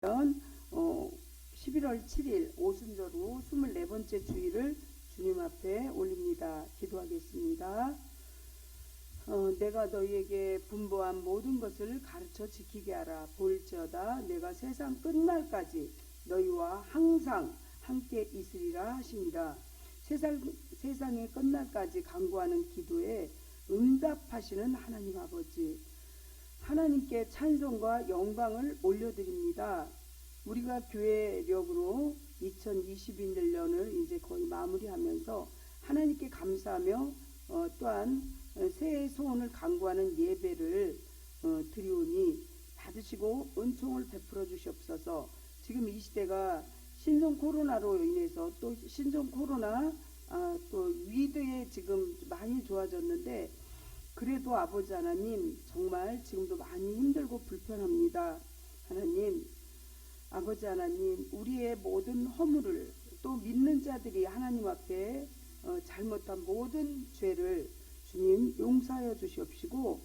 11월 7일 오순절 후 24번째 주일을 주님 앞에 올립니다. 기도하겠습니다. 내가 너희에게 분부한 모든 것을 가르쳐 지키게 하라. 볼지어다 내가 세상 끝날까지 너희와 항상 함께 있으리라 하십니다. 세상의 끝날까지 간구하는 기도에 응답하시는 하나님 아버지, 하나님께 찬송과 영광을 올려드립니다. 우리가 교회력으로 2021년을 이제 거의 마무리하면서 하나님께 감사하며 또한 새해 소원을 간구하는 예배를 드리오니 받으시고 은총을 베풀어 주시옵소서. 지금 이 시대가 신종 코로나로 인해서 또 신종 코로나 또 위드에 지금 많이 좋아졌는데 그래도 아버지 하나님 정말 지금도 많이 힘들고 불편합니다. 하나님, 아버지 하나님, 우리의 모든 허물을 또 믿는 자들이 하나님 앞에 잘못한 모든 죄를 주님 용서하여 주시옵시고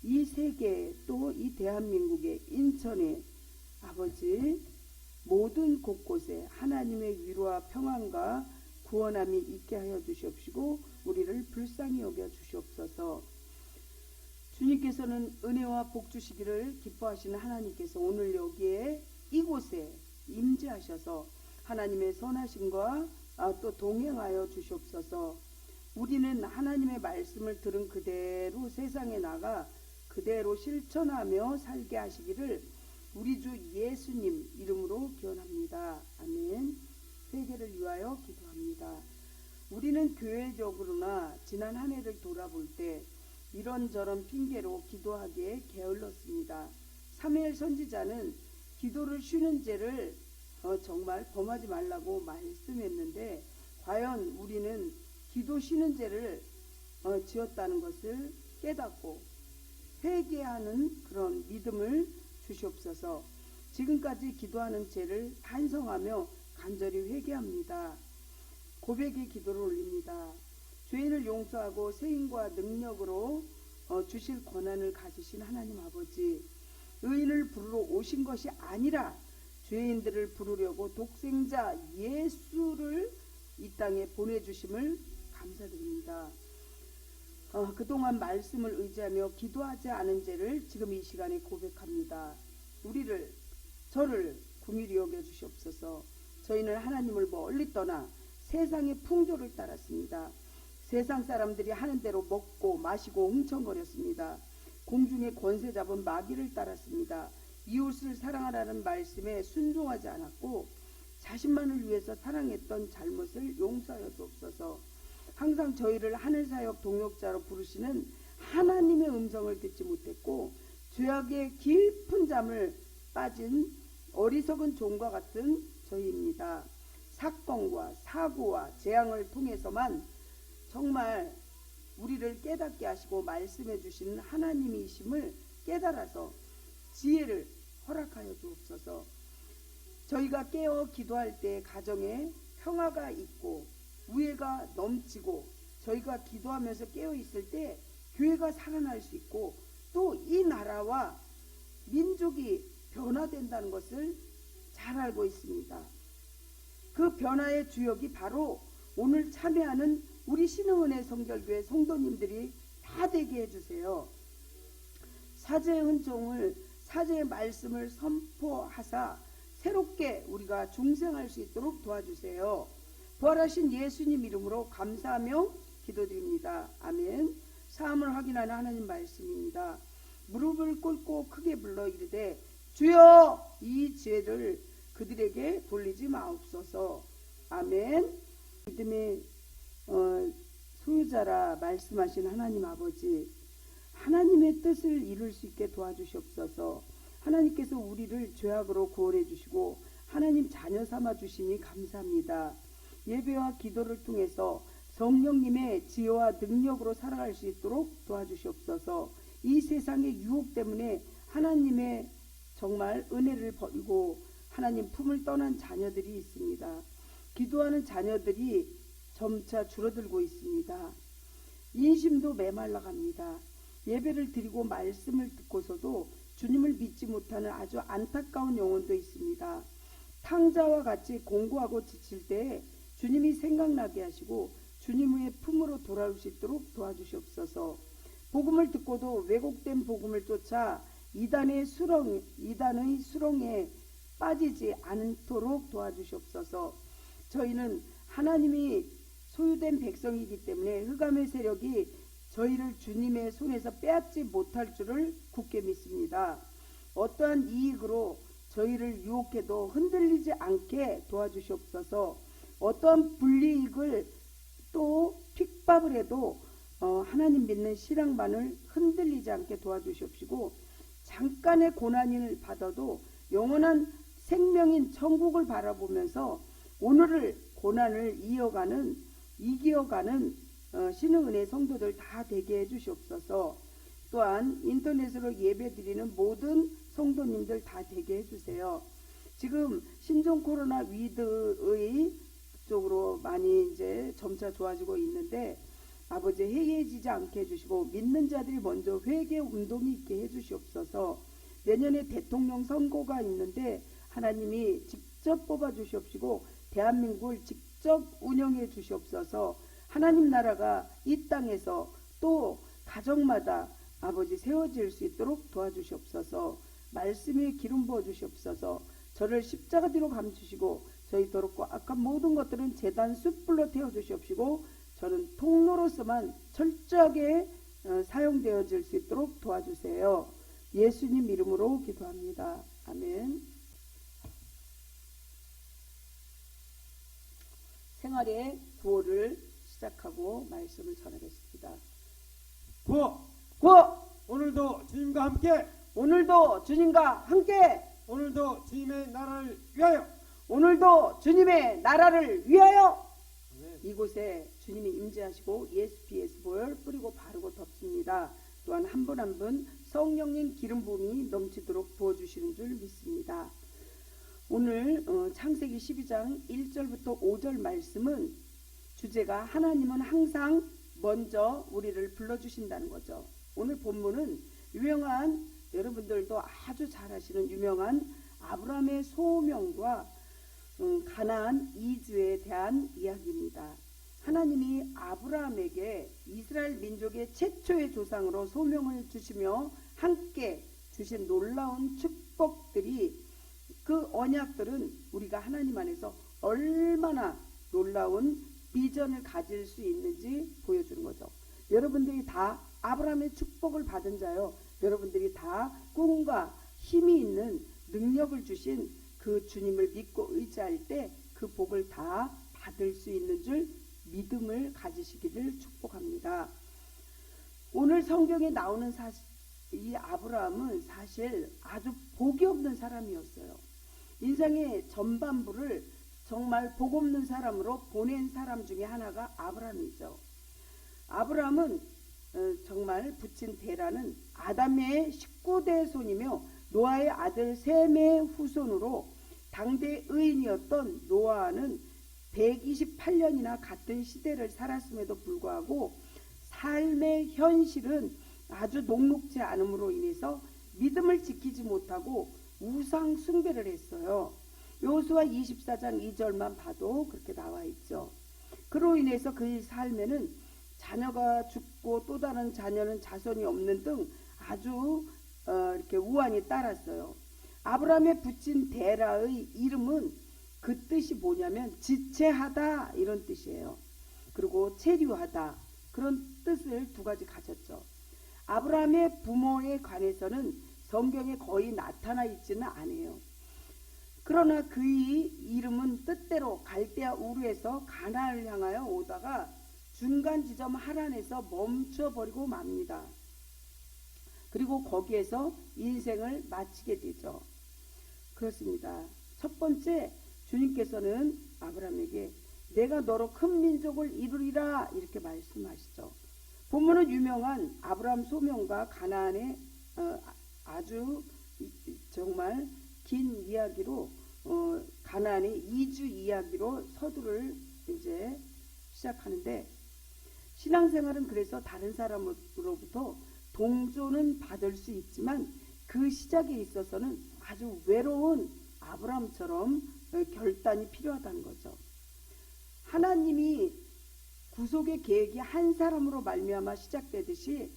이 세계 또 이 대한민국의 인천에 아버지 모든 곳곳에 하나님의 위로와 평안과 구원함이 있게 하여 주시옵시고 우리를 불쌍히 여겨 주시옵소서. 주님께서는 은혜와 복 주시기를 기뻐하시는 하나님께서 오늘 여기에 이곳에 임재하셔서 하나님의 선하심과 또 동행하여 주시옵소서. 우리는 하나님의 말씀을 들은 그대로 세상에 나가 그대로 실천하며 살게 하시기를 우리 주 예수님 이름으로 기원합니다. 아멘. 세계를 위하여 기도합니다. 우리는 교회적으로나 지난 한 해를 돌아볼 때 이런저런 핑계로 기도하기에 게을렀습니다. 사무엘 선지자는 기도를 쉬는 죄를 정말 범하지 말라고 말씀했는데 과연 우리는 기도 쉬는 죄를 지었다는 것을 깨닫고 회개하는 그런 믿음을 주시옵소서. 지금까지 기도하는 죄를 반성하며 간절히 회개합니다. 고백의 기도를 올립니다. 죄인을 용서하고 세임과 능력으로 주실 권한을 가지신 하나님 아버지, 의인을 부르러 오신 것이 아니라 죄인들을 부르려고 독생자 예수를 이 땅에 보내주심을 감사드립니다. 그동안 말씀을 의지하며 기도하지 않은 죄를 지금 이 시간에 고백합니다. 저를 긍휼히 여겨 주시옵소서. 저희는 하나님을 멀리 떠나 세상의 풍조를 따랐습니다. 세상 사람들이 하는 대로 먹고 마시고 흥청거렸습니다. 공중의 권세 잡은 마귀를 따랐습니다. 이웃을 사랑하라는 말씀에 순종하지 않았고 자신만을 위해서 사랑했던 잘못을 용서하여 주옵소서. 항상 저희를 하늘사역 동역자로 부르시는 하나님의 음성을 듣지 못했고 죄악의 깊은 잠을 빠진 어리석은 종과 같은 저희입니다. 사건과 사고와 재앙을 통해서만 정말 우리를 깨닫게 하시고 말씀해 주시는 하나님이심을 깨달아서 지혜를 허락하여 주옵소서. 저희가 깨어 기도할 때 가정에 평화가 있고 우애가 넘치고 저희가 기도하면서 깨어 있을 때 교회가 살아날 수 있고 또 이 나라와 민족이 변화된다는 것을 잘 알고 있습니다. 그 변화의 주역이 바로 오늘 참여하는 우리 신흥은혜 성결교회 성도님들이 다 되게 해주세요. 사제의 은총을 사제의 말씀을 선포하사 새롭게 우리가 중생할 수 있도록 도와주세요. 부활하신 예수님 이름으로 감사하며 기도드립니다. 아멘. 사함을 확인하는 하나님 말씀입니다. 무릎을 꿇고 크게 불러 이르되 주여 이 죄를 그들에게 돌리지 마옵소서. 아멘. 믿음의 소유자라 말씀하신 하나님 아버지, 하나님의 뜻을 이룰 수 있게 도와주시옵소서. 하나님께서 우리를 죄악으로 구원해 주시고 하나님 자녀 삼아 주시니 감사합니다. 예배와 기도를 통해서 성령님의 지혜와 능력으로 살아갈 수 있도록 도와주시옵소서. 이 세상의 유혹 때문에 하나님의 정말 은혜를 버리고 하나님 품을 떠난 자녀들이 있습니다. 기도하는 자녀들이 점차 줄어들고 있습니다. 인심도 메말라 갑니다. 예배를 드리고 말씀을 듣고서도 주님을 믿지 못하는 아주 안타까운 영혼도 있습니다. 탕자와 같이 공고하고 지칠 때에 주님이 생각나게 하시고 주님의 품으로 돌아올 수 있도록 도와주시옵소서. 복음을 듣고도 왜곡된 복음을 쫓아 이단의 수렁에 빠지지 않도록 도와주시옵소서. 저희는 하나님이 소유된 백성이기 때문에 흑암의 세력이 저희를 주님의 손에서 빼앗지 못할 줄을 굳게 믿습니다. 어떠한 이익으로 저희를 유혹해도 흔들리지 않게 도와주시옵소서. 어떠한 불이익을 또 핍박을 해도 하나님 믿는 신앙만을 흔들리지 않게 도와주시옵시고, 잠깐의 고난을 받아도 영원한 생명인 천국을 바라보면서 오늘을 고난을 이겨가는 신흥은혜 성도들 다 되게 해주시옵소서. 또한 인터넷으로 예배드리는 모든 성도님들 다 되게 해주세요. 지금 신종 코로나 위드의 쪽으로 많이 이제 점차 좋아지고 있는데 아버지 해이해지지 않게 해주시고 믿는 자들이 먼저 회개 운동이 있게 해주시옵소서. 내년에 대통령 선거가 있는데 하나님이 직접 뽑아주시옵시고 대한민국을 직접 운영해 주시옵소서. 하나님 나라가 이 땅에서 또 가정마다 아버지 세워질 수 있도록 도와주시옵소서. 말씀에 기름 부어 주시옵소서. 저를 십자가 뒤로 감추시고 저희 더럽고 악한 모든 것들은 제단 숯불로 태워 주시옵시고 저는 통로로서만 철저하게 사용되어질 수 있도록 도와주세요. 예수님 이름으로 기도합니다. 아멘. 생활의 구호를 시작하고 말씀을 전하겠습니다. 구호! 구호! 오늘도 주님과 함께! 오늘도 주님과 함께! 오늘도 주님의 나라를 위하여! 오늘도 주님의 나라를 위하여! 아멘. 이곳에 주님이 임재하시고 ESPS 보혈 뿌리고 바르고 덮습니다. 또한 한 분 한 분 성령님 기름 부음이 넘치도록 부어주시는 줄 믿습니다. 오늘 창세기 12장 1절부터 5절 말씀은 주제가 하나님은 항상 먼저 우리를 불러주신다는 거죠. 오늘 본문은 유명한, 여러분들도 아주 잘 아시는 유명한 아브라함의 소명과 가나안 이주에 대한 이야기입니다. 하나님이 아브라함에게 이스라엘 민족의 최초의 조상으로 소명을 주시며 함께 주신 놀라운 축복들이, 그 언약들은 우리가 하나님 안에서 얼마나 놀라운 비전을 가질 수 있는지 보여주는 거죠. 여러분들이 다 아브라함의 축복을 받은 자요. 여러분들이 다 꿈과 힘이 있는 능력을 주신 그 주님을 믿고 의지할 때 그 복을 다 받을 수 있는 줄 믿음을 가지시기를 축복합니다. 오늘 성경에 나오는 이 아브라함은 사실 아주 복이 없는 사람이었어요. 인생의 전반부를 정말 복 없는 사람으로 보낸 사람 중에 하나가 아브라함이죠. 아브라함은 정말 부친 데라는 아담의 19대 손이며 노아의 아들 셈의 후손으로 당대 의인이었던 노아는 128년이나 같은 시대를 살았음에도 불구하고 삶의 현실은 아주 녹록지 않음으로 인해서 믿음을 지키지 못하고 우상 숭배를 했어요. 여호수아 24장 2절만 봐도 그렇게 나와 있죠. 그로 인해서 그의 삶에는 자녀가 죽고 또 다른 자녀는 자손이 없는 등 아주 이렇게 우환이 따랐어요. 아브라함의 붙인 데라의 이름은 그 뜻이 뭐냐면 지체하다 이런 뜻이에요. 그리고 체류하다 그런 뜻을 두 가지 가졌죠. 아브라함의 부모에 관해서는 성경에 거의 나타나 있지는 않아요. 그러나 그의 이름은 뜻대로 갈대아 우르에서 가나안을 향하여 오다가 중간 지점 하란에서 멈춰버리고 맙니다. 그리고 거기에서 인생을 마치게 되죠. 그렇습니다. 첫 번째, 주님께서는 아브라함에게 내가 너로 큰 민족을 이루리라 이렇게 말씀하시죠. 본문은 유명한 아브라함 소명과 가나안의 아주 정말 긴 이야기로 가나안의 이주 이야기로 서두를 이제 시작하는데, 신앙생활은 그래서 다른 사람으로부터 동조는 받을 수 있지만 그 시작에 있어서는 아주 외로운 아브라함처럼 결단이 필요하다는 거죠. 하나님이 구속의 계획이 한 사람으로 말미암아 시작되듯이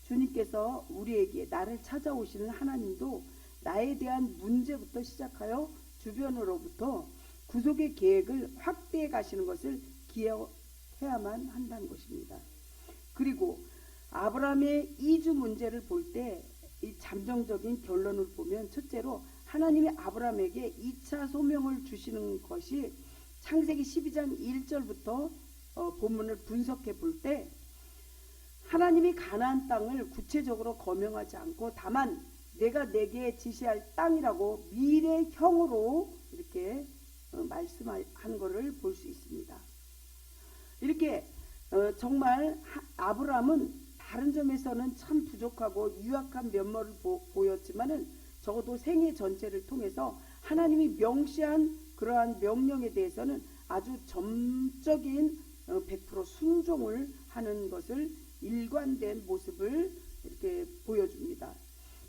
주님께서 우리에게 나를 찾아오시는 하나님도 나에 대한 문제부터 시작하여 주변으로부터 구속의 계획을 확대해 가시는 것을 기억해야만 한다는 것입니다. 그리고 아브라함의 이주 문제를 볼 때 이 잠정적인 결론을 보면 첫째로 하나님이 아브라함에게 2차 소명을 주시는 것이 창세기 12장 1절부터 본문을 분석해 볼 때 하나님이 가나안 땅을 구체적으로 거명하지 않고 다만 내가 내게 지시할 땅이라고 미래형으로 이렇게 말씀한 것을 볼 수 있습니다. 이렇게 정말 아브라함은 다른 점에서는 참 부족하고 유약한 면모를 보였지만은 적어도 생애 전체를 통해서 하나님이 명시한 그러한 명령에 대해서는 아주 점적인 100% 순종을 하는 것을 일관된 모습을 이렇게 보여줍니다.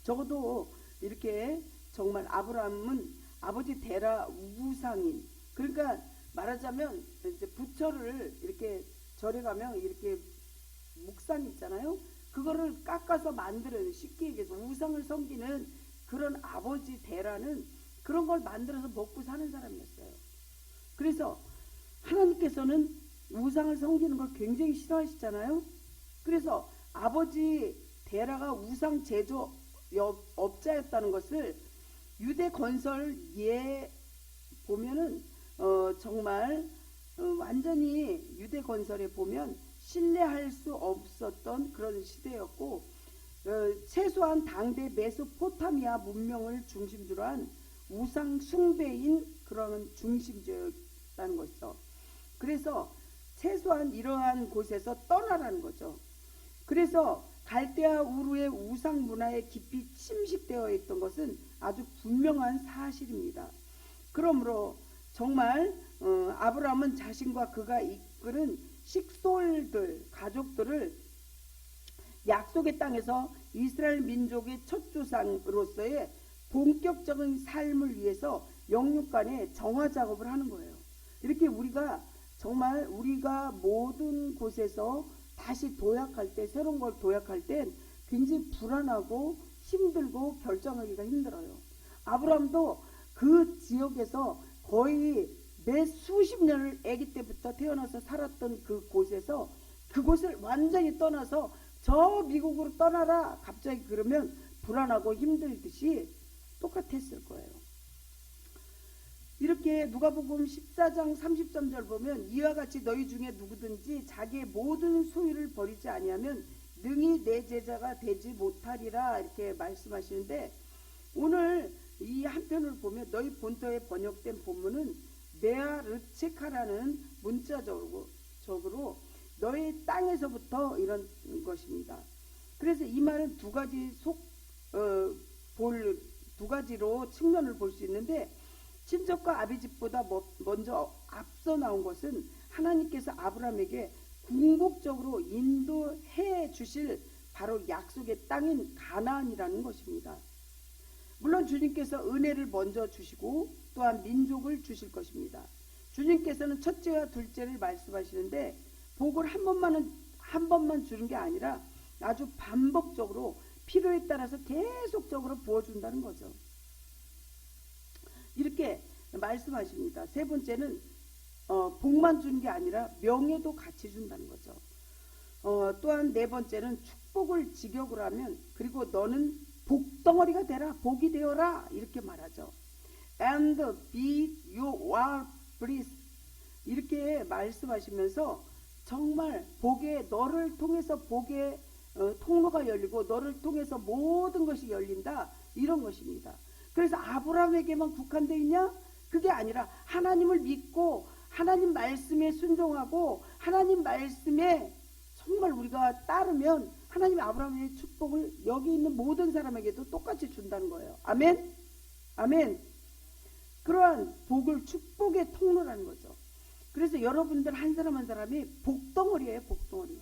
적어도 이렇게 정말 아브라함은 아버지 데라 우상인, 그러니까 말하자면 이제 부처를 이렇게 절에 가면 이렇게 묵상 있잖아요. 그거를 깎아서 만들어요. 쉽게 얘기해서 우상을 섬기는 그런 아버지 데라는 그런 걸 만들어서 먹고 사는 사람이었어요. 그래서 하나님께서는 우상을 섬기는 걸 굉장히 싫어하시잖아요. 그래서 아버지 데라가 우상 제조업자였다는 것을 유대 건설 보면은 정말 완전히 유대 건설에 보면 신뢰할 수 없었던 그런 시대였고 최소한 당대 메소포타미아 문명을 중심으로 한 우상 숭배인 그런 중심지였다는 것이죠. 그래서 최소한 이러한 곳에서 떠나라는 거죠. 그래서 갈대아 우르의 우상 문화에 깊이 침식되어 있던 것은 아주 분명한 사실입니다. 그러므로 정말 아브라함은 자신과 그가 이끄는 식솔들, 가족들을 약속의 땅에서 이스라엘 민족의 첫 조상으로서의 본격적인 삶을 위해서 영육간에 정화 작업을 하는 거예요. 이렇게 우리가 정말 우리가 모든 곳에서 다시 도약할 때, 새로운 걸 도약할 땐 굉장히 불안하고 힘들고 결정하기가 힘들어요. 아브라함도 그 지역에서 거의 몇 수십 년을 아기 때부터 태어나서 살았던 그 곳에서 그곳을 완전히 떠나서 저 미국으로 떠나라 갑자기 그러면 불안하고 힘들듯이 똑같았을 거예요. 이렇게 누가복음 14장 33절 보면 이와 같이 너희 중에 누구든지 자기의 모든 소유를 버리지 아니하면 능히 내 제자가 되지 못하리라 이렇게 말씀하시는데, 오늘 이 한편을 보면 너희 본토에 번역된 본문은 메아 르체카라는 문자적으로 너희 땅에서부터 이런 것입니다. 그래서 이 말은 두 가지로 측면을 볼 수 있는데, 친척과 아비집보다 먼저 앞서 나온 것은 하나님께서 아브라함에게 궁극적으로 인도해 주실 바로 약속의 땅인 가나안이라는 것입니다. 물론 주님께서 은혜를 먼저 주시고 또한 민족을 주실 것입니다. 주님께서는 첫째와 둘째를 말씀하시는데 복을 한 번만 주는 게 아니라 아주 반복적으로 필요에 따라서 계속적으로 부어준다는 거죠. 이렇게 말씀하십니다. 세 번째는 복만 주는 게 아니라 명예도 같이 준다는 거죠. 또한 네 번째는 축복을 직역을 하면 그리고 너는 복덩어리가 되라, 복이 되어라 이렇게 말하죠. And be you are blessed 이렇게 말씀하시면서 정말 복에 너를 통해서 복의 통로가 열리고 너를 통해서 모든 것이 열린다 이런 것입니다. 그래서 아브라함에게만 국한되어 있냐? 그게 아니라 하나님을 믿고 하나님 말씀에 순종하고 하나님 말씀에 정말 우리가 따르면 하나님이 아브라함의 축복을 여기 있는 모든 사람에게도 똑같이 준다는 거예요. 아멘? 아멘. 그러한 복을 축복의 통로라는 거죠. 그래서 여러분들 한 사람 한 사람이 복덩어리예요. 복덩어리.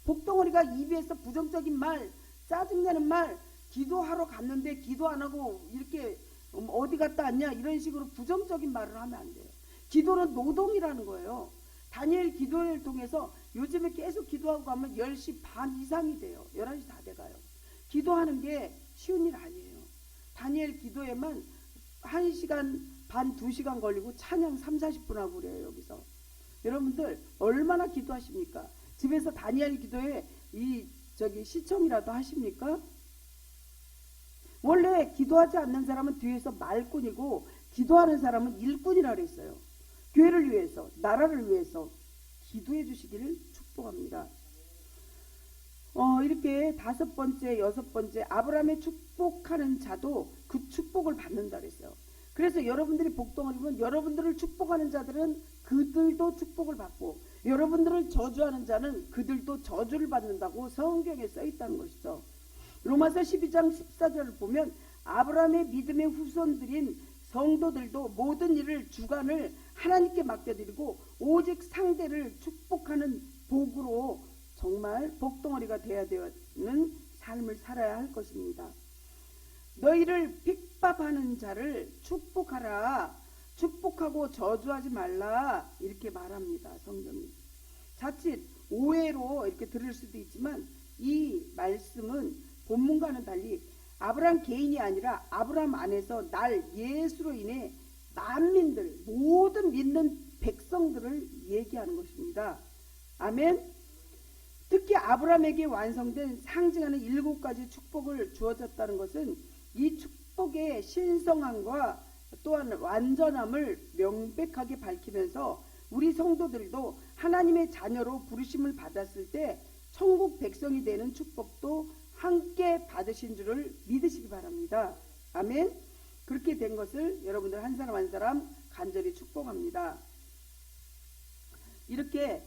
복덩어리가 입에서 부정적인 말, 짜증나는 말, 기도하러 갔는데 기도 안 하고 이렇게 어디 갔다 왔냐 이런 식으로 부정적인 말을 하면 안 돼요. 기도는 노동이라는 거예요. 다니엘 기도를 통해서 요즘에 계속 기도하고 가면 10시 반 이상이 돼요. 11시 다 돼가요. 기도하는 게 쉬운 일 아니에요. 다니엘 기도에만 1시간 반 2시간 걸리고 찬양 3, 40분 하고 그래요. 여기서 여러분들 얼마나 기도하십니까? 집에서 다니엘 기도에 시청이라도 하십니까? 원래 기도하지 않는 사람은 뒤에서 말꾼이고 기도하는 사람은 일꾼이라 그랬어요. 교회를 위해서, 나라를 위해서 기도해 주시기를 축복합니다. 이렇게 5번째, 6번째 아브라함의 축복하는 자도 그 축복을 받는다 그랬어요. 그래서 여러분들이 복덩어리면 여러분들을 축복하는 자들은 그들도 축복을 받고 여러분들을 저주하는 자는 그들도 저주를 받는다고 성경에 써 있다는 것이죠. 로마서 12장 14절을 보면 아브라함의 믿음의 후손들인 성도들도 모든 일을 주관을 하나님께 맡겨드리고 오직 상대를 축복하는 복으로 정말 복덩어리가 되어야 되는 삶을 살아야 할 것입니다. 너희를 핍박하는 자를 축복하라. 축복하고 저주하지 말라. 이렇게 말합니다. 성경이. 자칫 오해로 이렇게 들을 수도 있지만 이 말씀은 본문과는 달리 아브라함 개인이 아니라 아브라함 안에서 날 예수로 인해 만민들 모든 믿는 백성들을 얘기하는 것입니다. 아멘. 특히 아브라함에게 완성된 상징하는 7가지 축복을 주어졌다는 것은 이 축복의 신성함과 또한 완전함을 명백하게 밝히면서 우리 성도들도 하나님의 자녀로 부르심을 받았을 때 천국 백성이 되는 축복도 함께 받으신 줄을 믿으시기 바랍니다. 아멘. 그렇게 된 것을 여러분들 한 사람 한 사람 간절히 축복합니다. 이렇게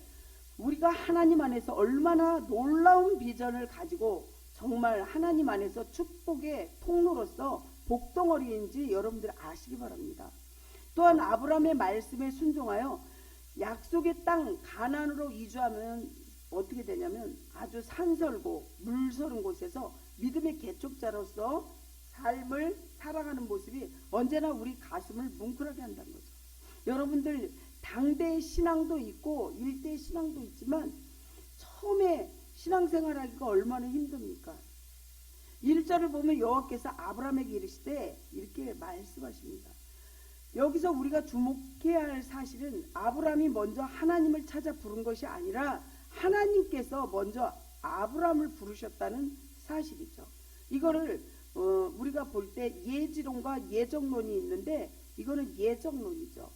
우리가 하나님 안에서 얼마나 놀라운 비전을 가지고 정말 하나님 안에서 축복의 통로로서 복덩어리인지 여러분들 아시기 바랍니다. 또한 아브라함의 말씀에 순종하여 약속의 땅 가나안으로 이주하면 어떻게 되냐면 아주 산설고 물서른 곳에서 믿음의 개척자로서 삶을 살아가는 모습이 언제나 우리 가슴을 뭉클하게 한다는 거죠. 여러분들 당대의 신앙도 있고 일대의 신앙도 있지만 처음에 신앙생활하기가 얼마나 힘듭니까? 1절을 보면 여호와께서 아브라함에게 이르시되 이렇게 말씀하십니다. 여기서 우리가 주목해야 할 사실은 아브라함이 먼저 하나님을 찾아 부른 것이 아니라 하나님께서 먼저 아브라함을 부르셨다는 사실이죠. 이거를 우리가 볼 때 예지론과 예정론이 있는데 이거는 예정론이죠.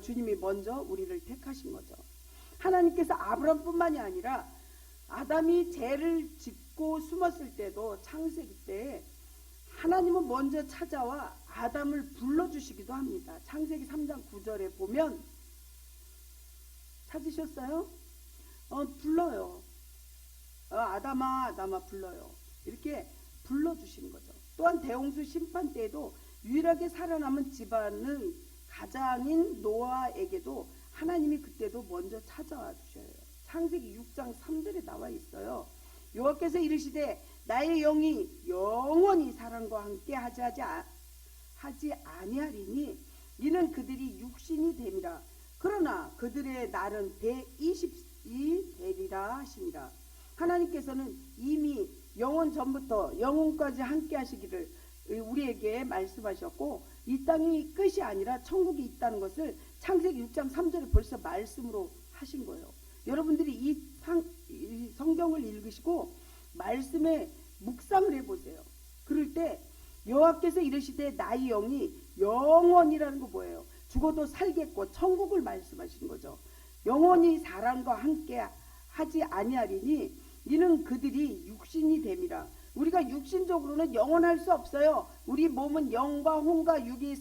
주님이 먼저 우리를 택하신 거죠. 하나님께서 아브라함뿐만이 아니라 아담이 죄를 짓고 숨었을 때도 창세기 때 하나님은 먼저 찾아와 아담을 불러주시기도 합니다. 창세기 3장 9절에 보면 찾으셨어요? 불러요. 아담아 아담아 불러요. 이렇게 불러주신 거죠. 또한 대홍수 심판 때에도 유일하게 살아남은 집안의 가장인 노아에게도 하나님이 그때도 먼저 찾아와 주셔요. 창세기 6장 3절에 나와 있어요. 여호와께서 이르시되 나의 영이 영원히 사람과 함께 하지 아니하리니 이는 그들이 육신이 됨이라. 그러나 그들의 날은 120이 되리라 하시니라. 하나님께서는 이미 영원 전부터 영원까지 함께 하시기를 우리에게 말씀하셨고 이 땅이 끝이 아니라 천국이 있다는 것을 창세기 6장 3절에 벌써 말씀으로 하신 거예요. 여러분들이 이 성경을 읽으시고 말씀에 묵상을 해보세요. 그럴 때 여호와께서 이르시되 나의 영이 영원이라는 거 뭐예요? 죽어도 살겠고 천국을 말씀하시는 거죠. 영원히 사람과 함께 하지 아니하리니 이는 그들이 육신이 됨이라. 우리가 육신적으로는 영원할 수 없어요. 우리 몸은 영과 혼과 육이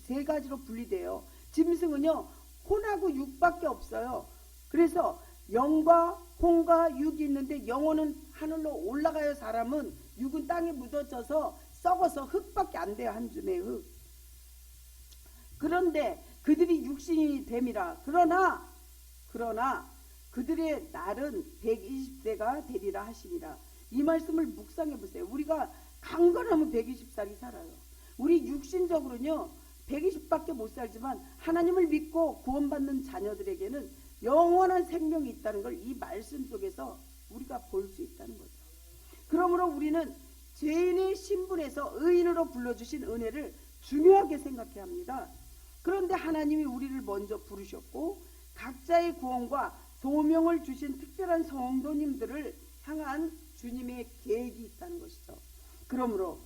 세 가지로 분리돼요. 짐승은요 혼하고 육밖에 없어요. 그래서 영과 혼과 육이 있는데 영혼은 하늘로 올라가요. 사람은 육은 땅에 묻어져서 썩어서 흙밖에 안 돼요. 한 줌의 흙. 그런데 그들이 육신이 됨이라. 그러나 그들의 날은 120세가 되리라 하시니라. 이 말씀을 묵상해 보세요. 우리가 강건하면 120살이 살아요. 우리 육신적으로는요 120밖에 못 살지만 하나님을 믿고 구원받는 자녀들에게는 영원한 생명이 있다는 걸 이 말씀 속에서 우리가 볼 수 있다는 거죠. 그러므로 우리는 죄인의 신분에서 의인으로 불러주신 은혜를 중요하게 생각해야 합니다. 그런데 하나님이 우리를 먼저 부르셨고 각자의 구원과 소명을 주신 특별한 성도님들을 향한 주님의 계획이 있다는 것이죠. 그러므로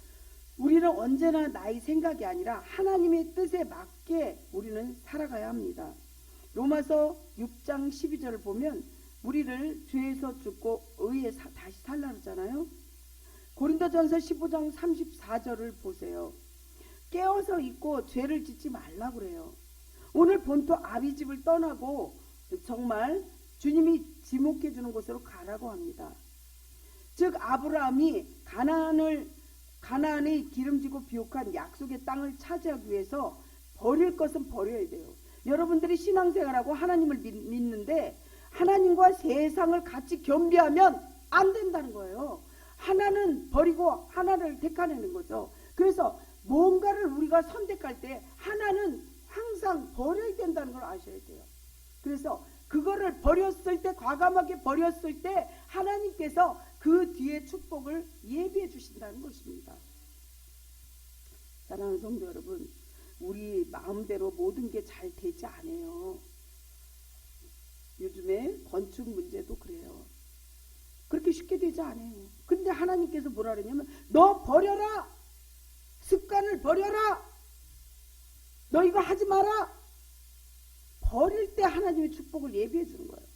우리는 언제나 나의 생각이 아니라 하나님의 뜻에 맞게 우리는 살아가야 합니다. 로마서 6장 12절을 보면 우리를 죄에서 죽고 의에 다시 살라 그러잖아요. 고린도전서 15장 34절을 보세요. 깨어서 있고 죄를 짓지 말라 그래요. 오늘 본토 아비집을 떠나고 정말 주님이 지목해 주는 곳으로 가라고 합니다. 즉 아브라함이 가나안의 기름지고 비옥한 약속의 땅을 차지하기 위해서 버릴 것은 버려야 돼요. 여러분들이 신앙생활하고 하나님을 믿는데 하나님과 세상을 같이 겸비하면 안 된다는 거예요. 하나는 버리고 하나를 택하는 거죠. 그래서 뭔가를 우리가 선택할 때 하나는 항상 버려야 된다는 걸 아셔야 돼요. 그래서 그거를 버렸을 때, 과감하게 버렸을 때 하나님께서 그 뒤에 축복을 예비해 주신다는 것입니다. 사랑하는 성도 여러분, 우리 마음대로 모든 게 잘 되지 않아요. 요즘에 건축 문제도 그래요. 그렇게 쉽게 되지 않아요. 근데 하나님께서 뭐라 그러냐면 너 버려라. 습관을 버려라. 너 이거 하지 마라. 버릴 때 하나님의 축복을 예비해 주는 거예요.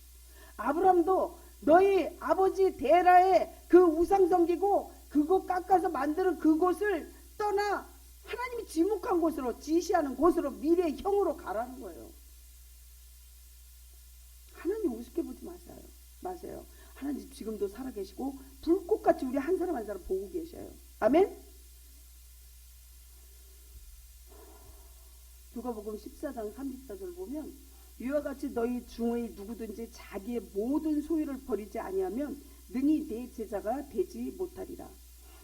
아브라함도 너희 아버지 데라의 그 우상 섬기고 그거 깎아서 만드는 그곳을 떠나 하나님이 지목한 곳으로, 지시하는 곳으로, 미래의 형으로 가라는 거예요. 하나님 우습게 보지 마세요. 하나님 지금도 살아계시고 불꽃같이 우리 한 사람 한 사람 보고 계셔요. 아멘. 누가복음 14장 34절 보면 이와 같이 너희 중의 누구든지 자기의 모든 소유를 버리지 아니하면 능히 내 제자가 되지 못하리라.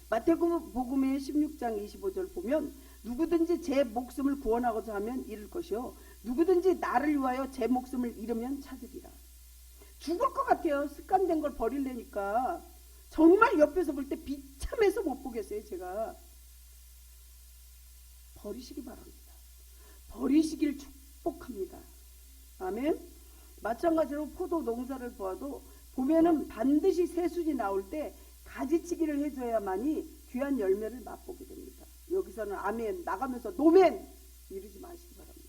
마태복음의 16장 25절 보면 누구든지 제 목숨을 구원하고자 하면 잃을 것이요 누구든지 나를 위하여 제 목숨을 잃으면 찾으리라. 죽을 것 같아요. 습관된 걸 버리려니까. 정말 옆에서 볼 때 비참해서 못 보겠어요. 제가. 버리시기 바랍니다. 버리시길 축복합니다. 아멘. 마찬가지로 포도 농사를 보아도 보면은 반드시 새순이 나올 때 가지치기를 해줘야만이 귀한 열매를 맛보게 됩니다. 여기서는 아멘 나가면서 노멘 이러지 마시기 바랍니다.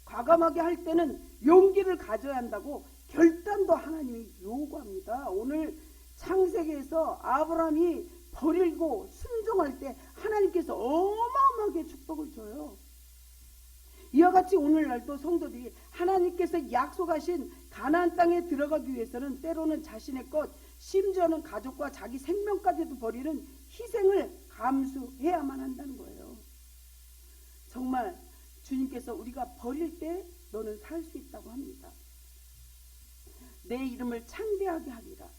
과감하게 할 때는 용기를 가져야 한다고 결단도 하나님이 요구합니다. 오늘 창세기에서 아브라함이 버리고 순종할 때 하나님께서 어마어마하게 축복을 줘요. 이와 같이 오늘날도 성도들이 하나님께서 약속하신 가나안 땅에 들어가기 위해서는 때로는 자신의 것, 심지어는 가족과 자기 생명까지도 버리는 희생을 감수해야만 한다는 거예요. 정말 주님께서 우리가 버릴 때 너는 살 수 있다고 합니다. 내 이름을 창대하게 하리라.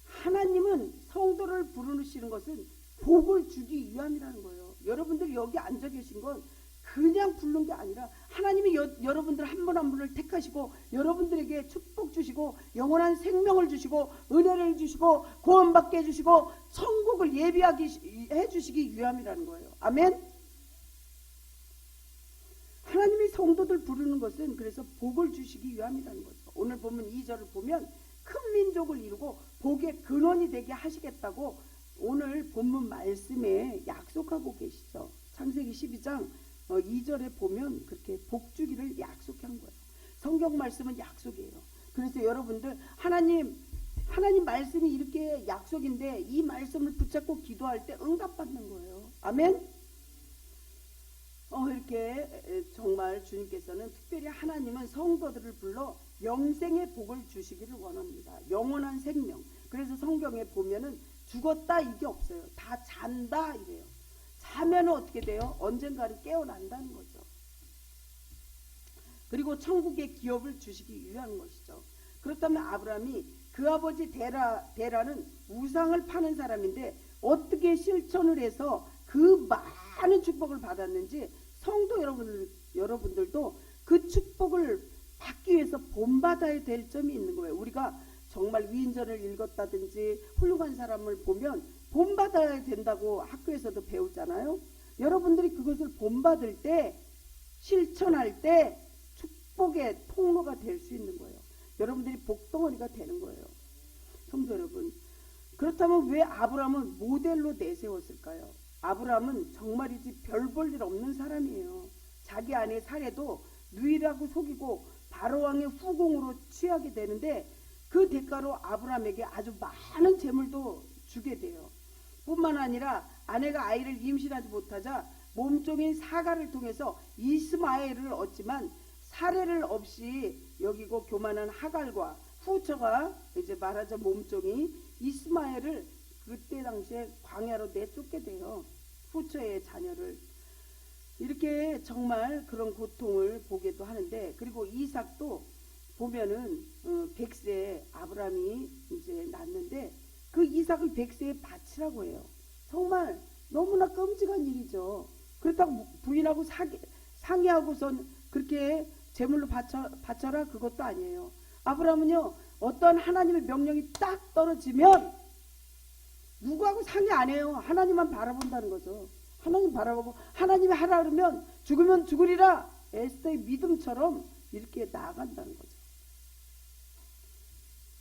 하나님은 성도를 부르시는 것은 복을 주기 위함이라는 거예요. 여러분들이 여기 앉아 계신 건 그냥 부른 게 아니라 하나님이 여러분들 한 분 한 분을 택하시고 여러분들에게 축복 주시고 영원한 생명을 주시고 은혜를 주시고 구원받게 해주시고 천국을 예비하게 해주시기 위함이라는 거예요. 아멘. 하나님이 성도들 부르는 것은 그래서 복을 주시기 위함이라는 거죠. 오늘 보면 2절을 보면 큰 민족을 이루고 복의 근원이 되게 하시겠다고 오늘 본문 말씀에 약속하고 계시죠. 창세기 12장 2절에 보면 그렇게 복 주기를 약속한 거예요. 성경 말씀은 약속이에요. 그래서 여러분들 하나님 말씀이 이렇게 약속인데 이 말씀을 붙잡고 기도할 때 응답받는 거예요. 아멘. 이렇게 정말 주님께서는 특별히 하나님은 성도들을 불러 영생의 복을 주시기를 원합니다. 영원한 생명. 그래서 성경에 보면은 죽었다 이게 없어요. 다 잔다 이래요. 자면 어떻게 돼요? 언젠가는 깨어난다는 거죠. 그리고 천국의 기업을 주시기 위한 것이죠. 그렇다면 아브라함이 그 아버지 데라는 우상을 파는 사람인데 어떻게 실천을 해서 그 많은 축복을 받았는지 성도 여러분들도 그 축복을 받기 위해서 본받아야 될 점이 있는 거예요. 우리가 정말 위인전을 읽었다든지 훌륭한 사람을 보면 본받아야 된다고 학교에서도 배우잖아요. 여러분들이 그것을 본받을 때, 실천할 때 축복의 통로가 될 수 있는 거예요. 여러분들이 복덩어리가 되는 거예요. 성도 여러분, 그렇다면 왜 아브라함은 모델로 내세웠을까요? 아브라함은 정말이지 별 볼 일 없는 사람이에요. 자기 아내 사례도 누이라고 속이고 바로왕의 후궁으로 취하게 되는데 그 대가로 아브라함에게 아주 많은 재물도 주게 돼요. 뿐만 아니라 아내가 아이를 임신하지 못하자 몸종인 사가를 통해서 이스마엘을 얻지만 사례를 없이 여기고 교만한 하갈과 후처가 이제 말하자 몸종이 이스마엘을 그때 당시에 광야로 내쫓게 돼요. 후처의 자녀를. 이렇게 정말 그런 고통을 보게도 하는데, 그리고 이삭도 보면은 100세에 아브라함이 이제 낳는데 그 이삭을 100세에 바치라고 해요. 정말 너무나 끔찍한 일이죠. 그렇다고 부인하고 상의하고선 그렇게 제물로 바쳐라 그것도 아니에요. 아브라함은요, 어떤 하나님의 명령이 딱 떨어지면 누구하고 상의 안 해요. 하나님만 바라본다는 거죠. 하나님 바라보고 하나님이 하라 그러면 죽으면 죽으리라 에스더의 믿음처럼 이렇게 나아간다는 거죠.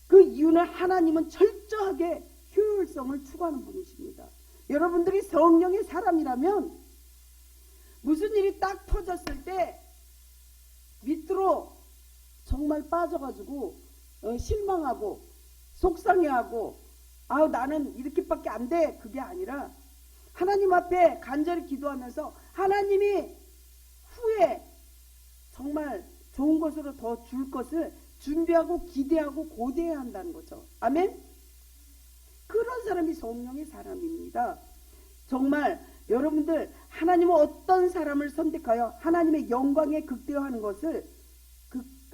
그 이유는 하나님은 철저하게 효율성을 추구하는 분이십니다. 여러분들이 성령의 사람이라면 무슨 일이 딱 터졌을 때 밑으로 정말 빠져가지고 실망하고 속상해하고 나는 이렇게밖에 안 돼, 그게 아니라 하나님 앞에 간절히 기도하면서 하나님이 후에 정말 좋은 것으로 더 줄 것을 준비하고 기대하고 고대해야 한다는 거죠. 아멘? 그런 사람이 성령의 사람입니다. 정말 여러분들 하나님은 어떤 사람을 선택하여 하나님의 영광에 극대화하는 것을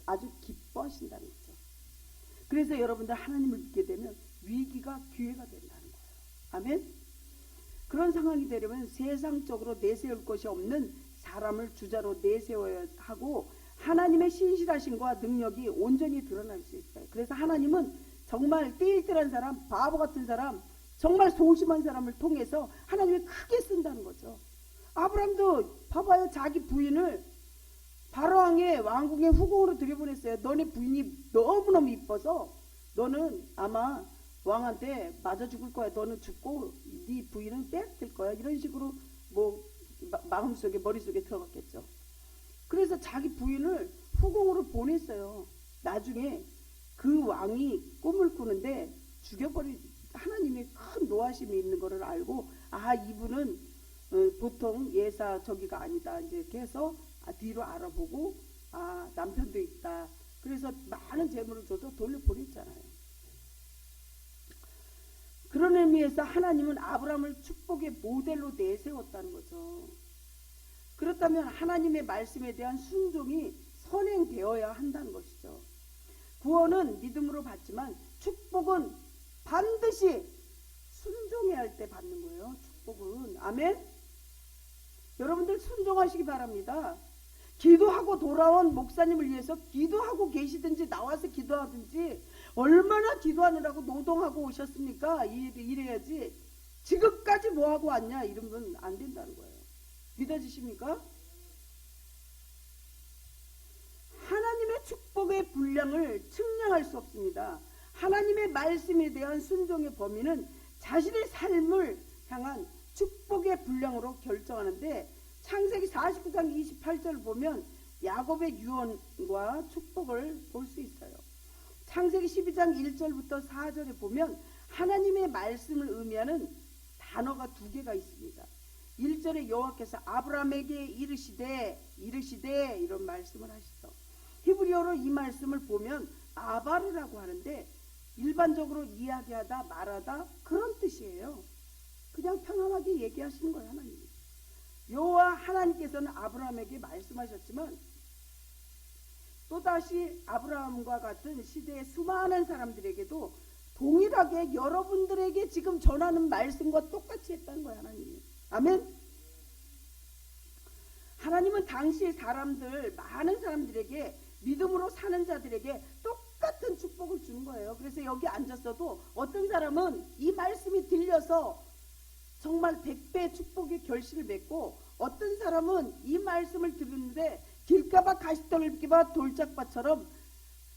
아주 기뻐하신다는 거죠. 그래서 여러분들 하나님을 믿게 되면 위기가 기회가 된다는 거예요. 아멘? 그런 상황이 되려면 세상적으로 내세울 것이 없는 사람을 주자로 내세워야 하고 하나님의 신실하심과 능력이 온전히 드러날 수 있어요. 그래서 하나님은 정말 띠일뜰한 사람, 바보 같은 사람, 정말 소심한 사람을 통해서 하나님이 크게 쓴다는 거죠. 아브라함도 봐봐요. 자기 부인을 바로왕의 왕궁의 후궁으로 들여보냈어요. 너네 부인이 너무너무 이뻐서 너는 아마 왕한테 맞아 죽을 거야. 너는 죽고 네 부인은 빼앗길 거야. 이런 식으로 마음속에 머릿속에 들어갔겠죠. 그래서 자기 부인을 후궁으로 보냈어요. 나중에 그 왕이 꿈을 꾸는데 죽여버린 하나님의 큰 노하심이 있는 것을 알고 이분은 보통 예사 저기가 아니다. 이제 이렇게 해서 뒤로 알아보고 남편도 있다. 그래서 많은 재물을 줘서 돌려보냈잖아요. 그런 의미에서 하나님은 아브라함을 축복의 모델로 내세웠다는 거죠. 그렇다면 하나님의 말씀에 대한 순종이 선행되어야 한다는 것이죠. 구원은 믿음으로 받지만 축복은 반드시 순종해야 할 때 받는 거예요. 축복은. 아멘? 여러분들 순종하시기 바랍니다. 기도하고 돌아온 목사님을 위해서 기도하고 계시든지 나와서 기도하든지 얼마나 기도하느라고 노동하고 오셨습니까? 이래야지 지금까지 뭐하고 왔냐 이러면 안 된다는 거예요. 믿어지십니까? 하나님의 축복의 분량을 측량할 수 없습니다. 하나님의 말씀에 대한 순종의 범위는 자신의 삶을 향한 축복의 분량으로 결정하는데 창세기 49장 28절을 보면 야곱의 유언과 축복을 볼 수 있어요. 창세기 12장 1절부터 4절에 보면 하나님의 말씀을 의미하는 단어가 2개가 있습니다. 1절에 여호와께서 아브라함에게 이르시되 이런 말씀을 하시죠. 히브리어로 이 말씀을 보면 아바르라고 하는데 일반적으로 이야기하다 말하다 그런 뜻이에요. 그냥 편안하게 얘기하시는 거예요. 하나님이. 여호와 하나님께서는 아브라함에게 말씀하셨지만 또다시 아브라함과 같은 시대의 수많은 사람들에게도 동일하게 여러분들에게 지금 전하는 말씀과 똑같이 했다는 거예요. 하나님이. 아멘. 하나님은 당시의 사람들, 많은 사람들에게, 믿음으로 사는 자들에게 똑같은 축복을 주는 거예요. 그래서 여기 앉았어도 어떤 사람은 이 말씀이 들려서 정말 100배의 축복의 결실을 맺고, 어떤 사람은 이 말씀을 들었는데 길가봐 가시떨기봐 돌짝밭처럼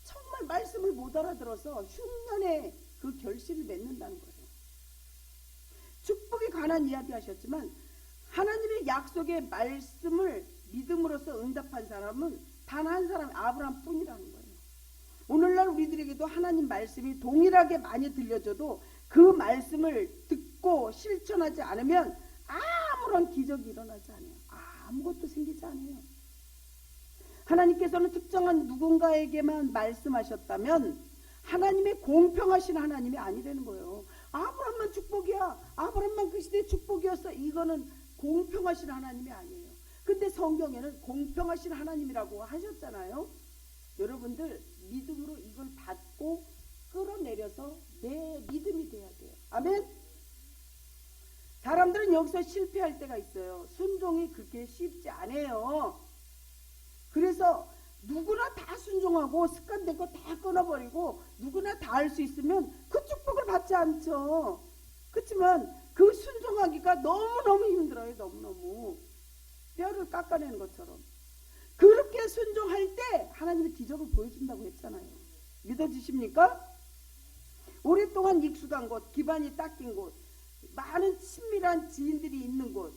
정말 말씀을 못 알아들어서 흉년에 그 결실을 맺는다는 거예요. 축복에 관한 이야기 하셨지만 하나님의 약속의 말씀을 믿음으로써 응답한 사람은 단 한 사람, 아브라함 뿐이라는 거예요. 오늘날 우리들에게도 하나님 말씀이 동일하게 많이 들려줘도 그 말씀을 듣고 실천하지 않으면 아무런 기적이 일어나지 않아요. 아무것도 생기지 않아요. 하나님께서는 특정한 누군가에게만 말씀하셨다면 하나님의 공평하신 하나님이 아니라는 거예요. 아브라함만 축복이야. 아브라함만 그 시대의 축복이었어. 이거는 공평하신 하나님이 아니에요. 근데 성경에는 공평하신 하나님이라고 하셨잖아요. 여러분들 믿음으로 이걸 받고 끌어내려서 내 믿음이 돼야 돼요. 아멘. 사람들은 여기서 실패할 때가 있어요. 순종이 그렇게 쉽지 않아요. 그래서 누구나 다 순종하고 습관된 거 다 끊어버리고 누구나 다 할 수 있으면 그 축복을 받지 않죠. 그렇지만 그 순종하기가 너무너무 힘들어요. 너무너무 뼈를 깎아내는 것처럼. 그렇게 순종할 때 하나님이 기적을 보여준다고 했잖아요. 믿어지십니까? 오랫동안 익숙한 곳, 기반이 닦인 곳, 많은 친밀한 지인들이 있는 곳,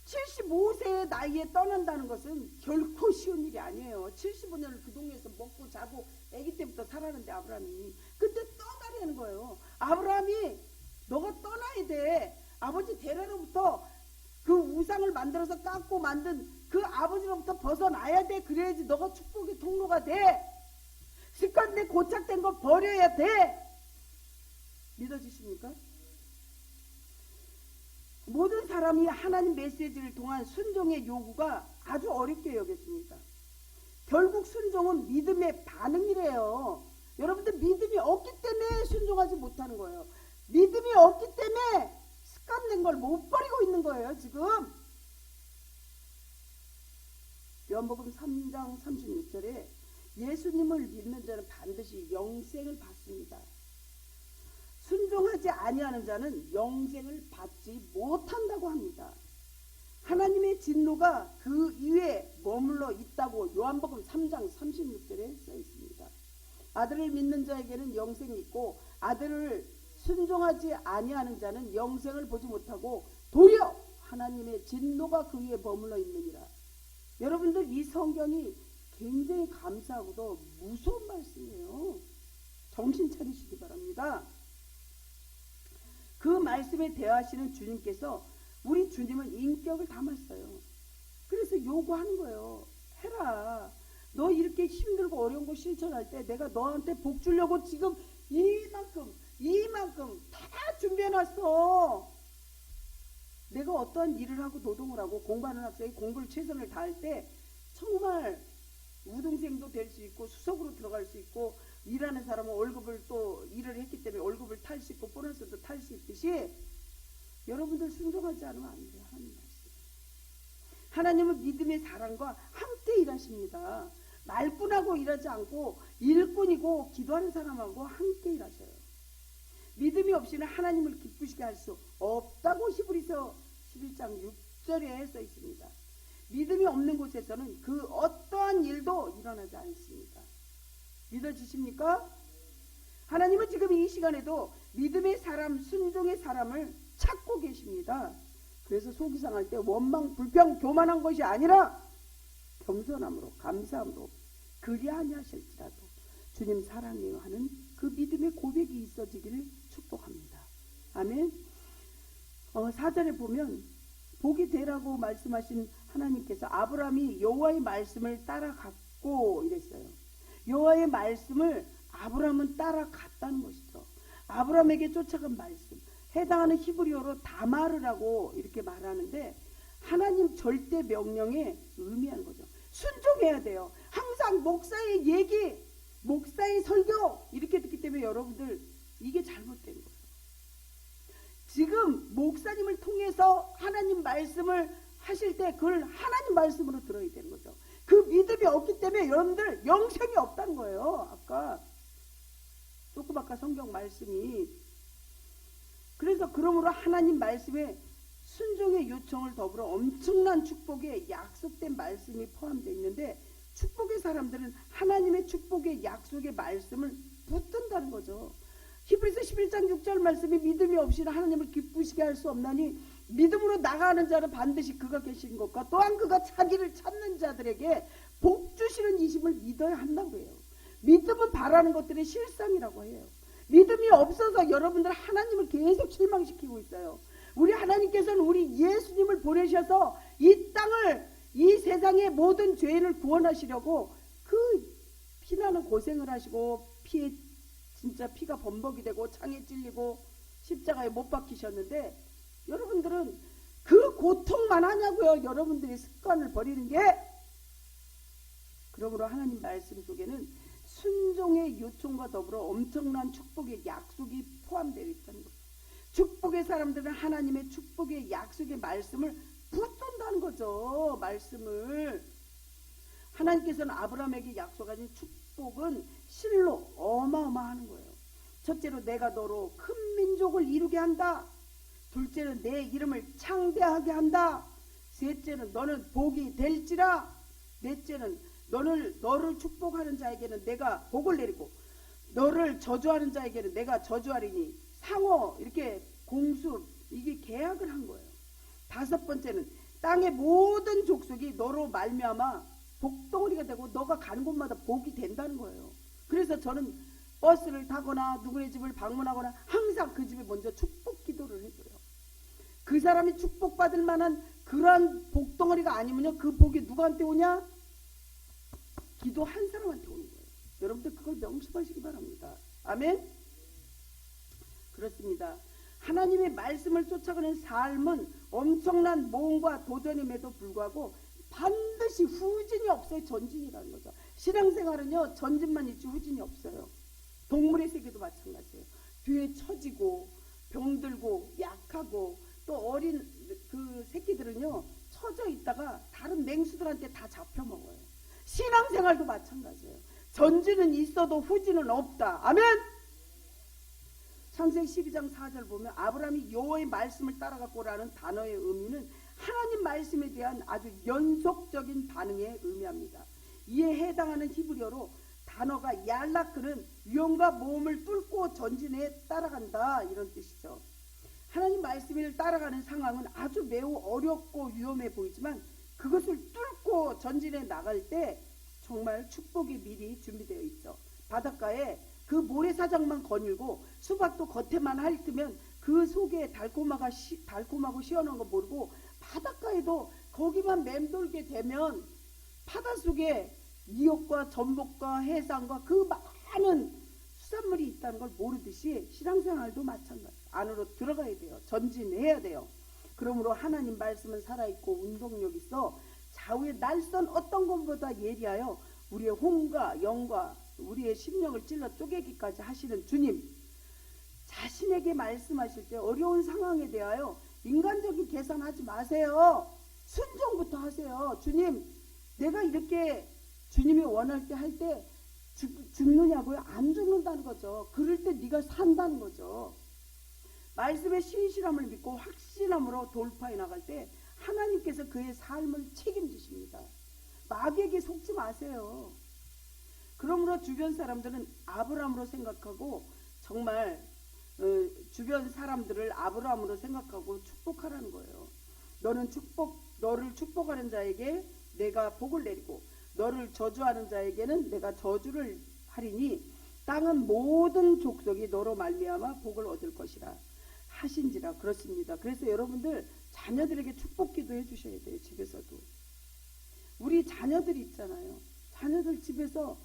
75세의 나이에 떠난다는 것은 결코 쉬운 일이 아니에요. 75년을 그 동네에서 먹고 자고 아기 때부터 살았는데 아브라함이. 근데 떠나려는 거예요. 아브라함이 너가 떠나야 돼. 아버지 데라로부터 그 우상을 만들어서 깎고 만든 그 아버지로부터 벗어나야 돼. 그래야지 너가 축복의 통로가 돼. 습관된 고착된 거 버려야 돼. 믿어지십니까? 모든 사람이 하나님 메시지를 통한 순종의 요구가 아주 어렵게 여겼습니다. 결국 순종은 믿음의 반응이래요. 여러분들 믿음이 없기 때문에 순종하지 못하는 거예요. 믿음이 없기 때문에 습관된 걸 못 버리고 있는 거예요. 지금 요한복음 3장 36절에 예수님을 믿는 자는 반드시 영생을 받습니다. 순종하지 아니하는 자는 영생을 받지 못한다고 합니다. 하나님의 진노가 그 위에 머물러 있다고 요한복음 3장 36절에 써 있습니다. 아들을 믿는 자에게는 영생이 있고 아들을 순종하지 아니하는 자는 영생을 보지 못하고 도리어 하나님의 진노가 그 위에 머물러 있느니라. 여러분들 이 성경이 굉장히 감사하고도 무서운 말씀이에요. 정신 차리시기 바랍니다. 그 말씀에 대하시는 주님께서 우리 주님은 인격을 담았어요. 그래서 요구하는 거예요. 해라. 너 이렇게 힘들고 어려운 거 실천할 때 내가 너한테 복 주려고 지금 이만큼 다 준비해놨어. 내가 어떠한 일을 하고 노동을 하고 공부하는 학생이 공부를 최선을 다할 때 정말 우등생도 될 수 있고 수석으로 들어갈 수 있고 일하는 사람은 월급을 또 일을 했기 때문에 월급을 탈 수 있고 보너스도 탈 수 있듯이 여러분들 순종하지 않으면 안 돼요. 하나님 말씀. 하나님은 믿음의 사랑과 함께 일하십니다. 말뿐하고 일하지 않고 일꾼이고 기도하는 사람하고 함께 일하셔요. 믿음이 없이는 하나님을 기쁘시게 할 수 없다고 히브리서 11장 6절에 써 있습니다. 믿음이 없는 곳에서는 그 어떠한 일도 일어나지 않습니다. 믿어지십니까? 하나님은 지금 이 시간에도 믿음의 사람, 순종의 사람을 찾고 계십니다. 그래서 속이 상할 때 원망, 불평, 교만한 것이 아니라 겸손함으로 감사함으로 그리하니 하실지라도 주님 사랑해요 하는 그 믿음의 고백이 있어지기를 축복합니다. 아멘. 4절에 보면 복이 되라고 말씀하신 하나님께서 아브라함이 여호와의 말씀을 따라갔고 이랬어요. 여호와의 말씀을 아브라함은 따라갔다는 것이죠. 아브라함에게 쫓아간 말씀, 해당하는 히브리어로 다마르라고 이렇게 말하는데 하나님 절대 명령에 의미하는 거죠. 순종해야 돼요. 항상 항상 목사의 얘기, 목사의 설교 이렇게 듣기 때문에 여러분들 이게 잘못된 거예요. 지금 목사님을 통해서 하나님 말씀을 하실 때 그걸 하나님 말씀으로 들어야 되는 거죠. 그 믿음이 없기 때문에 여러분들 영생이 없다는 거예요. 아까 성경 말씀이. 그래서 그러므로 하나님 말씀에 순종의 요청을 더불어 엄청난 축복에 약속된 말씀이 포함되어 있는데, 축복의 사람들은 하나님의 축복의 약속의 말씀을 붙든다는 거죠. 히브리서 11장 6절 말씀이 믿음이 없이는 하나님을 기쁘시게 할 수 없나니 믿음으로 나가는 자는 반드시 그가 계신 것과 또한 그가 자기를 찾는 자들에게 복 주시는 이심을 믿어야 한다고 해요. 믿음은 바라는 것들의 실상이라고 해요. 믿음이 없어서 여러분들 하나님을 계속 실망시키고 있어요. 우리 하나님께서는 우리 예수님을 보내셔서 이 땅을, 이 세상의 모든 죄인을 구원하시려고 그 피나는 고생을 하시고 진짜 피가 범벅이 되고 창에 찔리고 십자가에 못 박히셨는데, 여러분들은 그 고통만 하냐고요. 여러분들이 습관을 버리는 게. 그러므로 하나님 말씀 속에는 순종의 요청과 더불어 엄청난 축복의 약속이 포함되어 있다는 거예요. 축복의 사람들은 하나님의 축복의 약속의 말씀을 붙든다는 거죠. 말씀을. 하나님께서는 아브라함에게 약속하신 축복은 실로 어마어마한 거예요. 첫째로 내가 너로 큰 민족을 이루게 한다. 둘째는 내 이름을 창대하게 한다. 셋째는 너는 복이 될지라. 넷째는 너를 축복하는 자에게는 내가 복을 내리고 너를 저주하는 자에게는 내가 저주하리니. 상호 이렇게 공수, 이게 계약을 한 거예요. 다섯 번째는 땅의 모든 족속이 너로 말미암아 복덩어리가 되고 너가 가는 곳마다 복이 된다는 거예요. 그래서 저는 버스를 타거나 누구네 집을 방문하거나 항상 그 집에 먼저 축복 기도를 해줘요. 그 사람이 축복받을 만한 그러한 복덩어리가 아니면요, 그 복이 누구한테 오냐? 기도한 사람한테 오는 거예요. 여러분들 그걸 명심하시기 바랍니다. 아멘? 그렇습니다. 하나님의 말씀을 쫓아가는 삶은 엄청난 모험과 도전임에도 불구하고 반드시 후진이 없어요. 전진이라는 거죠. 신앙생활은요, 전진만 있지 후진이 없어요. 동물의 세계도 마찬가지예요. 뒤에 처지고 병들고 약하고 또 어린 그 새끼들은요, 처져 있다가 다른 맹수들한테 다 잡혀 먹어요. 신앙생활도 마찬가지예요. 전진은 있어도 후진은 없다. 아멘. 창세기 12장 4절 보면 아브라함이 여호와의 말씀을 따라갔고라는 단어의 의미는 하나님 말씀에 대한 아주 연속적인 반응에 의미합니다. 이에 해당하는 히브리어로 단어가 얄라크는 위험과 모험을 뚫고 전진해 따라간다, 이런 뜻이죠. 하나님 말씀을 따라가는 상황은 아주 매우 어렵고 위험해 보이지만 그것을 뚫고 전진해 나갈 때 정말 축복이 미리 준비되어 있죠. 바닷가에 그 모래사장만 거닐고 수박도 겉에만 핥으면 그 속에 달콤하고 시원한 거 모르고 바닷가에도 거기만 맴돌게 되면 바닷속에 미역과 전복과 해삼과 그 많은 수산물이 있다는 걸 모르듯이 신앙생활도 마찬가지. 안으로 들어가야 돼요. 전진해야 돼요. 그러므로 하나님 말씀은 살아있고 운동력 있어 좌우의 날선 어떤 것보다 예리하여 우리의 혼과 영과 우리의 심령을 찔러 쪼개기까지 하시는 주님, 자신에게 말씀하실 때 어려운 상황에 대하여 인간적인 계산하지 마세요. 순종부터 하세요. 주님, 내가 이렇게 주님이 원할 때 할 때 죽느냐고요? 안 죽는다는 거죠. 그럴 때 네가 산다는 거죠. 말씀의 신실함을 믿고 확신함으로 돌파해 나갈 때 하나님께서 그의 삶을 책임지십니다. 마귀에게 속지 마세요. 그러므로 주변 사람들은 아브라함으로 생각하고 정말 주변 사람들을 아브라함으로 생각하고 축복하라는 거예요. 너를 축복하는 자에게 내가 복을 내리고 너를 저주하는 자에게는 내가 저주를 하리니 땅은 모든 족속이 너로 말미암아 복을 얻을 것이라 하신지라. 그렇습니다. 그래서 여러분들 자녀들에게 축복 기도해 주셔야 돼요. 집에서도. 우리 자녀들이 있잖아요. 자녀들 집에서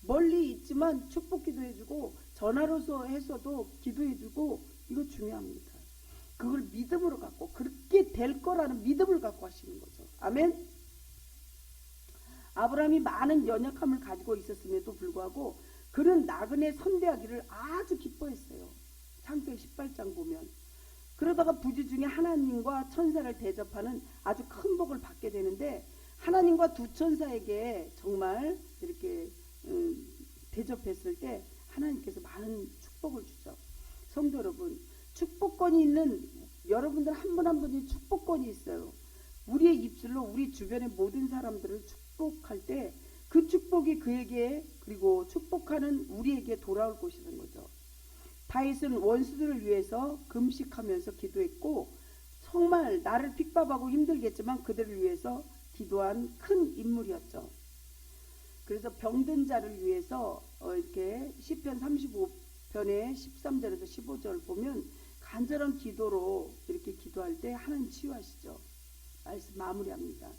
멀리 있지만 축복 기도해주고 전화로서 해서도 기도해주고, 이거 중요합니다. 그걸 믿음으로 갖고 그렇게 될 거라는 믿음을 갖고 하시는 거죠. 아멘. 아브라함이 많은 연약함을 가지고 있었음에도 불구하고 그는 나그네 선대하기를 아주 기뻐했어요. 창세기 18장 보면. 그러다가 부지 중에 하나님과 천사를 대접하는 아주 큰 복을 받게 되는데, 하나님과 두 천사에게 정말 이렇게 대접했을 때 하나님께서 많은 축복을 주죠. 성도 여러분, 축복권이 있는 여러분들 한 분 한 분이 축복권이 있어요. 우리의 입술로 우리 주변의 모든 사람들을 축복할 때 그 축복이 그에게, 그리고 축복하는 우리에게 돌아올 것이라는 거죠. 다윗은 원수들을 위해서 금식하면서 기도했고, 정말 나를 핍박하고 힘들겠지만 그들을 위해서 기도한 큰 인물이었죠. 그래서 병든 자를 위해서 이렇게 시편 35편의 13절에서 15절 보면 간절한 기도로 이렇게 기도할 때 하나님 치유하시죠. 말씀 마무리합니다.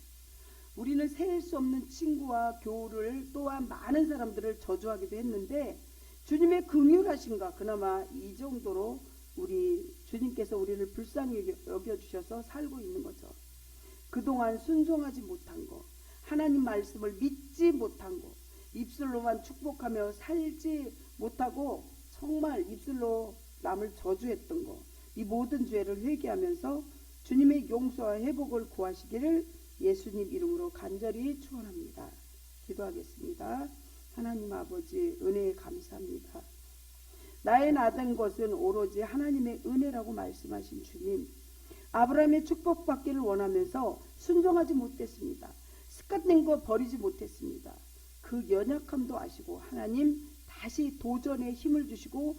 우리는 셀 수 없는 친구와 교우를, 또한 많은 사람들을 저주하기도 했는데 주님의 긍휼하심과 그나마 이 정도로 우리 주님께서 우리를 불쌍히 여겨주셔서 살고 있는 거죠. 그동안 순종하지 못한 거, 하나님 말씀을 믿지 못한 거, 입술로만 축복하며 살지 못하고 정말 입술로 남을 저주했던 거, 이 모든 죄를 회개하면서 주님의 용서와 회복을 구하시기를 예수님 이름으로 간절히 축원합니다. 기도하겠습니다. 하나님 아버지, 은혜에 감사합니다. 나의 나된 것은 오로지 하나님의 은혜라고 말씀하신 주님, 아브라함의 축복받기를 원하면서 순종하지 못했습니다. 습관된 거 버리지 못했습니다. 그 연약함도 아시고 하나님 다시 도전에 힘을 주시고,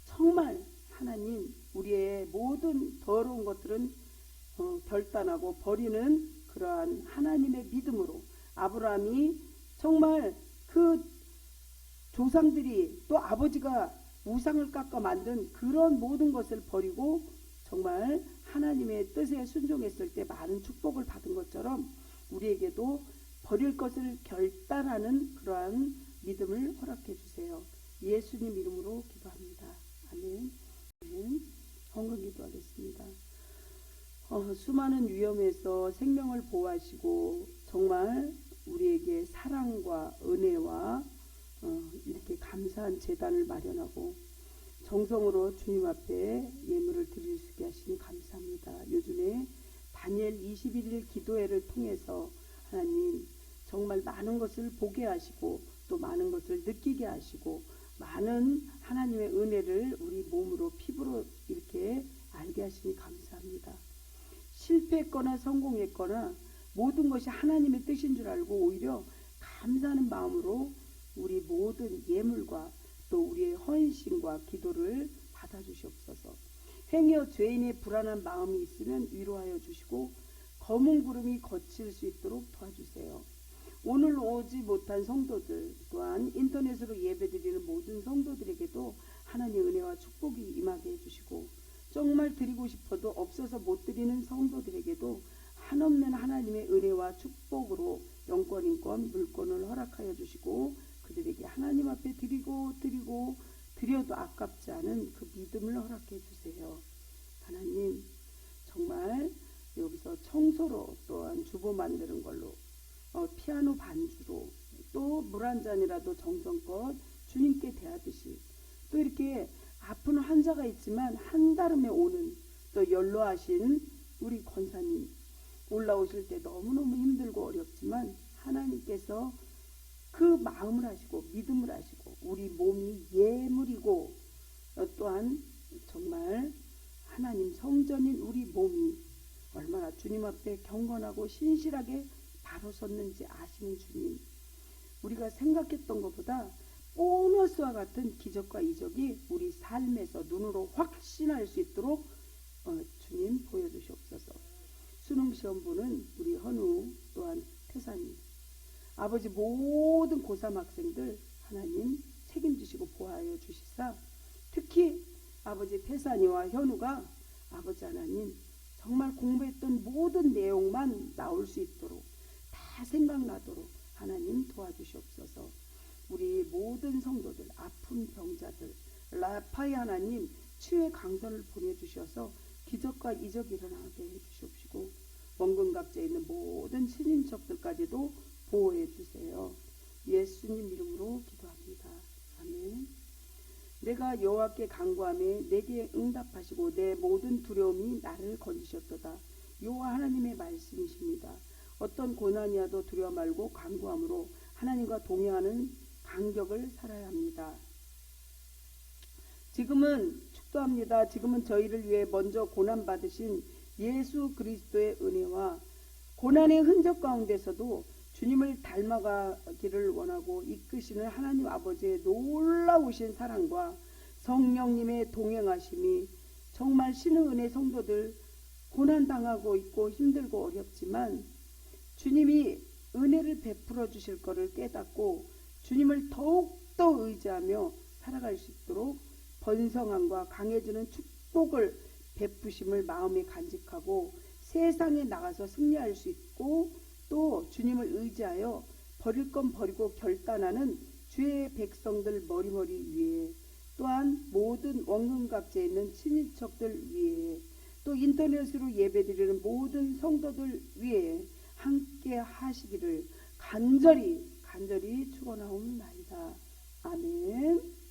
정말 하나님 우리의 모든 더러운 것들은 결단하고 버리는 그러한 하나님의 믿음으로, 아브라함이 정말 그 조상들이 또 아버지가 우상을 깎아 만든 그런 모든 것을 버리고 정말 하나님의 뜻에 순종했을 때 많은 축복을 받은 것처럼 우리에게도 버릴 것을 결단하는 그러한 믿음을 허락해 주세요. 예수님 이름으로 기도합니다. 아멘. 헌금 기도하겠습니다. 수많은 위험에서 생명을 보호하시고 정말 우리에게 사랑과 은혜와 이렇게 감사한 제단을 마련하고 정성으로 주님 앞에 예물을 드릴 수 있게 하시니 감사합니다. 요즘에 다니엘 21일 기도회를 통해서 하나님 정말 많은 것을 보게 하시고 또 많은 것을 느끼게 하시고 많은 하나님의 은혜를 우리 몸으로 피부로 이렇게 알게 하시니 감사합니다. 실패했거나 성공했거나 모든 것이 하나님의 뜻인 줄 알고 오히려 감사하는 마음으로 우리 모든 예물과 또 우리의 헌신과 기도를 받아주시옵소서. 행여 죄인의 불안한 마음이 있으면 위로하여 주시고 검은 구름이 거칠 수 있도록 도와주세요. 오늘 오지 못한 성도들, 또한 인터넷으로 예배드리는 모든 성도들에게도 하나님의 은혜와 축복이 임하게 해주시고, 정말 드리고 싶어도 없어서 못 드리는 성도들에게도 한없는 하나님의 은혜와 축복으로 영권, 인권, 물권을 허락하여 주시고 그들에게 하나님 앞에 드려도 아깝지 않은 그 믿음을 허락해 주세요. 하나님, 정말 여기서 청소로, 또한 주보 만드는 걸로, 피아노 반주로, 또 물 한 잔이라도 정성껏 주님께 대하듯이, 또 이렇게 아픈 환자가 있지만 한달음에 오는 또 연로하신 우리 권사님, 올라오실 때 너무너무 힘들고 어렵지만 하나님께서 그 마음을 하시고 믿음을 하시고 우리 몸이 예물이고 또한 정말 하나님 성전인 우리 몸이 얼마나 주님 앞에 경건하고 신실하게 바로 섰는지 아시는 주님, 우리가 생각했던 것보다 보너스와 같은 기적과 이적이 우리 삶에서 눈으로 확신할 수 있도록 주님 보여주시옵소서. 수능시험 보는 우리 헌우, 또한 태산이, 아버지 모든 고3 학생들 하나님 책임지시고 보호하여 주시사, 특히 아버지 태산이와 현우가 아버지 하나님 정말 공부했던 모든 내용만 나올 수 있도록 다 생각나도록 하나님 도와주시옵소서. 우리 모든 성도들, 아픈 병자들, 라파이 하나님 치유의 강선을 보내주셔서 기적과 이적이 일어나게 해주시옵시고, 원근각지에 있는 모든 친인척들까지도 보호해 주세요. 예수님 이름으로 기도합니다. 아멘. 내가 여호와께 간구하며 내게 응답하시고 내 모든 두려움이 나를 건지셨도다. 여호와 하나님의 말씀이십니다. 어떤 고난이라도 두려워 말고 간구함으로 하나님과 동행하는 간격을 살아야 합니다. 지금은 축도합니다. 지금은 저희를 위해 먼저 고난 받으신 예수 그리스도의 은혜와 고난의 흔적 가운데서도 주님을 닮아가기를 원하고 이끄시는 하나님 아버지의 놀라우신 사랑과 성령님의 동행하심이 정말 신의 은혜 성도들 고난당하고 있고 힘들고 어렵지만 주님이 은혜를 베풀어 주실 것을 깨닫고 주님을 더욱더 의지하며 살아갈 수 있도록 번성함과 강해지는 축복을 베푸심을 마음에 간직하고 세상에 나가서 승리할 수 있고 또 주님을 의지하여 버릴 건 버리고 결단하는 주의 백성들 머리머리 위에 또한 모든 원근각지에 있는 친인척들 위에 또 인터넷으로 예배드리는 모든 성도들 위에 함께 하시기를 간절히 축원하옵나이다. 아멘.